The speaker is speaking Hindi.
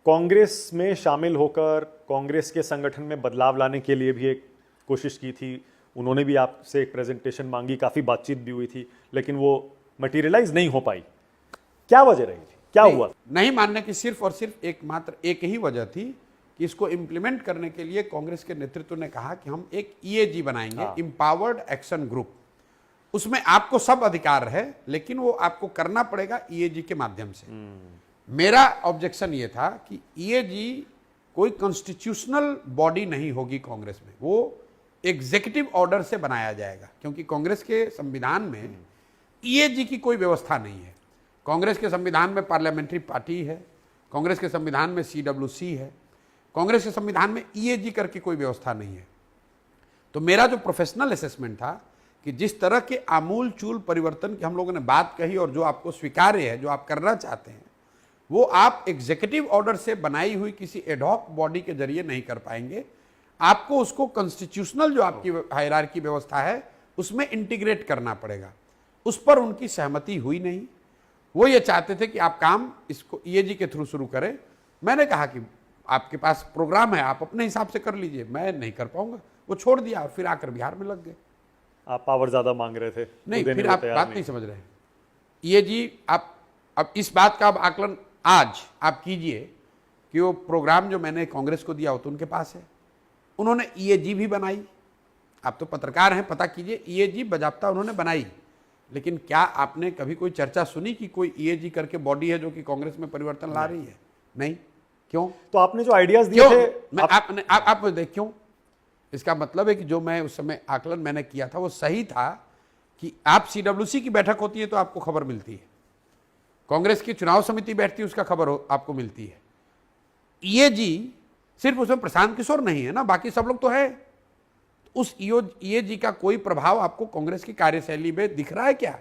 कांग्रेस में शामिल होकर कांग्रेस के संगठन में बदलाव लाने के लिए भी एक कोशिश की थी, उन्होंने भी आपसे एक प्रेजेंटेशन मांगी, काफ़ी बातचीत भी हुई थी, लेकिन वो मटेरियलाइज नहीं हो पाई। क्या वजह रही थी, क्या हुआ? नहीं मानने की सिर्फ और सिर्फ एकमात्र एक ही वजह थी कि इसको इम्प्लीमेंट करने के लिए कांग्रेस के नेतृत्व ने कहा कि हम एक ईएजी बनाएंगे, इंपावर्ड एक्शन ग्रुप। उसमें आपको सब अधिकार है, लेकिन वो आपको करना पड़ेगा ईएजी के माध्यम से। मेरा ऑब्जेक्शन ये था कि ईएजी कोई कॉन्स्टिट्यूशनल बॉडी नहीं होगी कांग्रेस में, वो एग्जीक्यूटिव ऑर्डर से बनाया जाएगा, क्योंकि कांग्रेस के संविधान में ईएजी की कोई व्यवस्था नहीं है। कांग्रेस के संविधान में पार्लियामेंट्री पार्टी है, कांग्रेस के संविधान में सीडब्ल्यूसी है, कांग्रेस के संविधान में ईएजी करके कोई व्यवस्था नहीं है। तो मेरा जो प्रोफेशनल असेसमेंट था कि जिस तरह के आमूल चूल परिवर्तन की हम लोगों ने बात कही और जो आपको स्वीकार्य है, जो आप करना चाहते हैं, वो आप एग्जीक्यूटिव ऑर्डर से बनाई हुई किसी एडहॉक बॉडी के जरिए नहीं कर पाएंगे। आपको उसको कॉन्स्टिट्यूशनल जो आपकी हायरार्की व्यवस्था है उसमें इंटीग्रेट करना पड़ेगा। उस पर उनकी सहमति हुई नहीं। वो ये चाहते थे कि आप काम इसको ईएजी के थ्रू शुरू करें। मैंने कहा कि आपके पास प्रोग्राम है, आप अपने हिसाब से कर लीजिए, मैं नहीं कर पाऊंगा। वो छोड़ दिया और फिर आकर बिहार में लग गए। आप पावर ज्यादा मांग रहे थे? नहीं, फिर आप बात नहीं समझ रहे हैं। ईएजी आप अब इस बात का अब आकलन आज आप कीजिए कि वो प्रोग्राम जो मैंने कांग्रेस को दिया हो तो उनके पास है, उन्होंने ईएजी भी बनाई। आप तो पत्रकार हैं, पता कीजिए, ईएजी बजाबता उन्होंने बनाई, लेकिन क्या आपने कभी कोई चर्चा सुनी कि कोई ईएजी करके बॉडी है जो कि कांग्रेस में परिवर्तन ला रही है? नहीं। क्यों? तो आपने जो आइडियाज दिए थे आप देख क्यों? इसका मतलब है कि जो मैं उस समय आकलन मैंने किया था वो सही था कि आप सीडब्ल्यूसी की बैठक होती है तो आपको खबर मिलती है, कांग्रेस की चुनाव समिति बैठती है उसका खबर आपको मिलती है। ईएजी सिर्फ उसमें प्रशांत किशोर नहीं है ना, बाकी सब लोग तो है। उस ईएजी का कोई प्रभाव आपको कांग्रेस की कार्यशैली में दिख रहा है क्या?